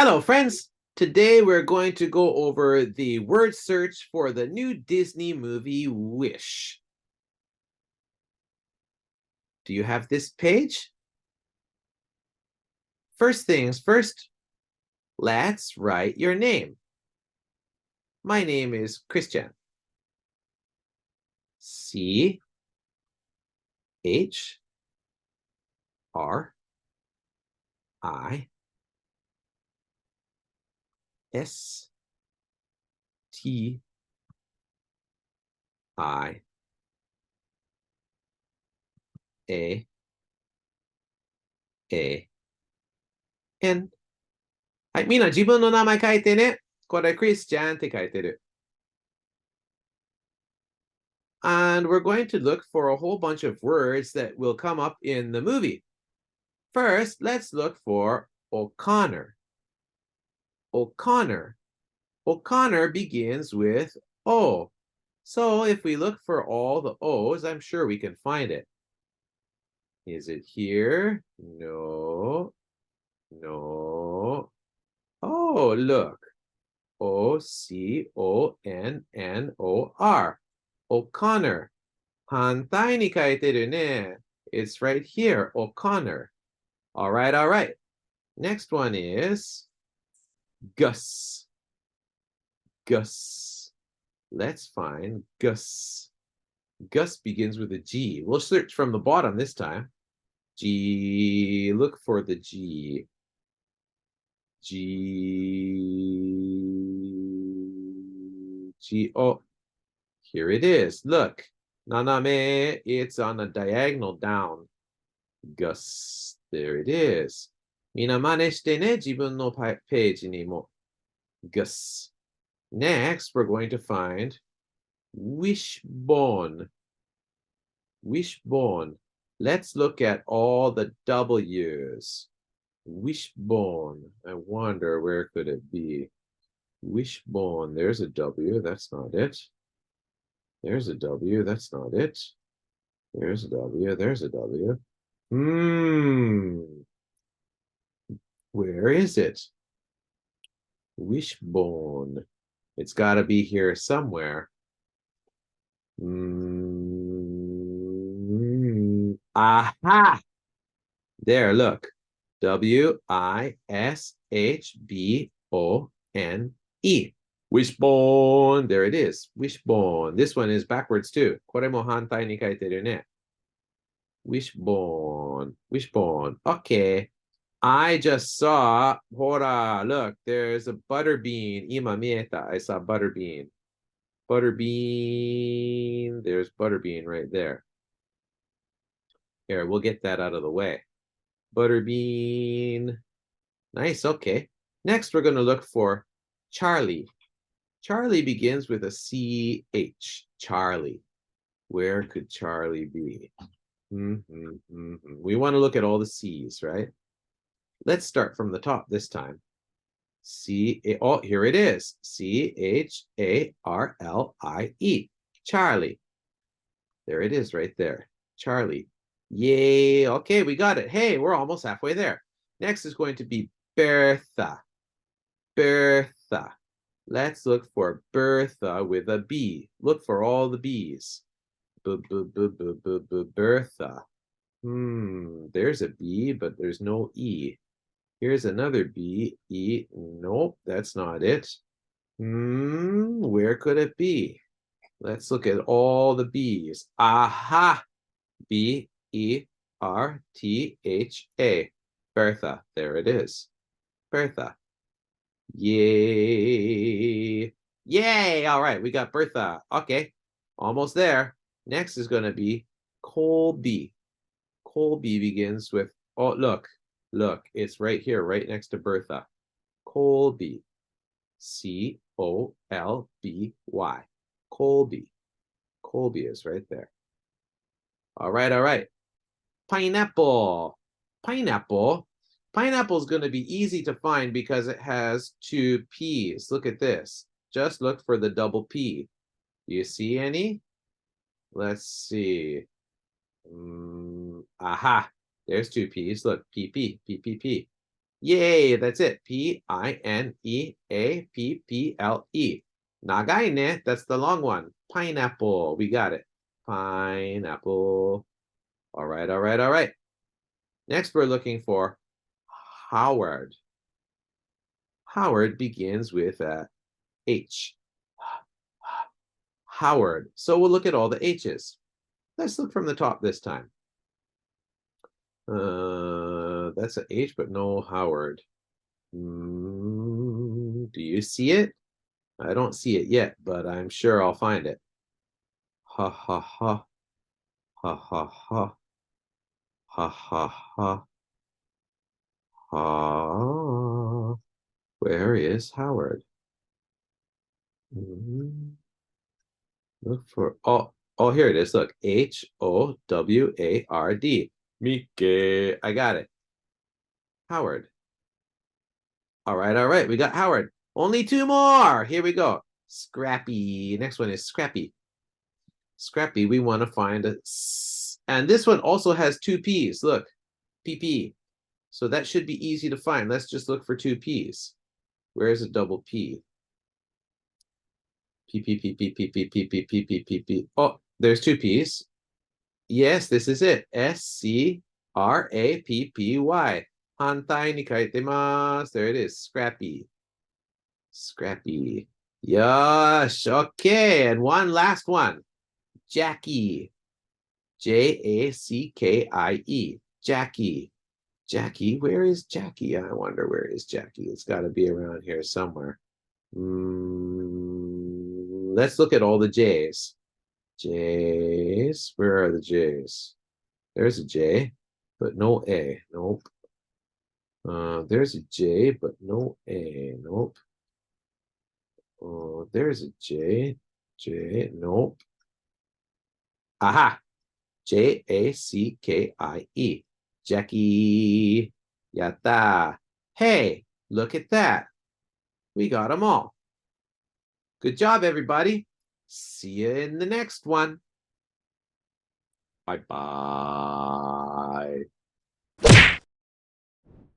Hello, friends. Today we're going to go over the word search for the new Disney movie Wish. Do you have this page? First things first, let's write your name. My name is Christian. C H R I S T I A A N。はい、みんな自分の名前書いてね。これ、Christian って書いてる。And we're going to look for a whole bunch of words that will come up in the movie. First, let's look for O'Connor. O'Connor. O'Connor begins with O. So if we look for all the O's, I'm sure we can find it. Is it here? No. No. Oh, look. O'Connor. O'Connor. 反対に書いてるね. It's right here, O'Connor. All right, all right. Next one is Gus. Gus. Let's find Gus. Gus begins with a G. We'll search from the bottom this time. G. Look for the G. G. G. Oh, here it is. Look. Naname. It's on a diagonal down. Gus. There it is. みんな真似してね。自分のページにも。Gus. Next, we're going to find Wishbone. Wishbone. Let's look at all the W's. Wishbone. I wonder, where could it be? Wishbone. There's a W. That's not it. There's a W. That's not it. There's a W. There's a W. Where is it? Wishbone. It's got to be here somewhere. Aha! There, look. Wishbone. Wishbone. There it is. Wishbone. This one is backwards too. これも反対に書いてるね. Wishbone. Wishbone. Okay. I just saw, hora, look, there's a butterbean. 今見えた. I saw butterbean. Butterbean. There's butterbean right there. Here, we'll get that out of the way. Butterbean. Nice, okay. Next, we're going to look for Charlie. Charlie begins with a C-H. Charlie. Where could Charlie be? We want to look at all the C's, right? Let's start from the top this time. Oh, here it is. C-H-A-R-L-I-E. Charlie. There it is right there. Charlie. Yay. Okay, we got it. Hey, we're almost halfway there. Next is going to be Bertha. Bertha. Let's look for Bertha with a B. Look for all the B's. Bertha. There's a B, but there's no E. Here's another B, E. Nope, that's not it. Where could it be? Let's look at all the B's. Aha! B-E-R-T-H-A. Bertha. There it is. Bertha. Yay. Yay! All right, we got Bertha. Okay, almost there. Next is going to be Colby. Colby begins with, oh, look. Look, it's right here, right next to Bertha. Colby. C-O-L-B-Y. Colby. Colby is right there. All right, all right. Pineapple. Pineapple. Pineapple is going to be easy to find because it has two P's. Look at this. Just look for the double P. Do you see any? Let's see. Aha. There's two P's. Look, P-P, P-P-P. Yay, that's it. Pineapple. Nagai ne, that's the long one. Pineapple, we got it. Pineapple. All right, all right, all right. Next, we're looking for Howard. Howard begins with a H. Howard. So we'll look at all the H's. Let's look from the top this time. That's an H, but no Howard. Do you see it? I don't see it yet, but I'm sure I'll find it. Ha ha ha. Ha ha ha. Ha ha ha. Ha. Where is Howard? Look for oh here it is. Look, Howard. Mike. I got it. Howard. All right. We got Howard. Only two more. Here we go. Scrappy. Next one is Scrappy. Scrappy, we want to find a and this one also has two P's. Look, PP. So that should be easy to find. Let's just look for two P's. Where is a double P? P. Oh, there's two P's. Yes, this is it. SCRAPPY. Hantai ni kaitemasu. There it is. Scrappy. Scrappy. Yosh. Okay. And one last one. Jackie. Jackie. Jackie. Jackie. Where is Jackie? I wonder where is Jackie. It's got to be around here somewhere. Let's look at all the J's. J's. Where are the J's? There's a J, but no A. Nope. There's a J, but no A. Nope. There's a J. J. Nope. Aha. Jackie. Jackie. Yatta. Hey, look at that. We got them all. Good job, everybody. See you in the next one. Bye-bye.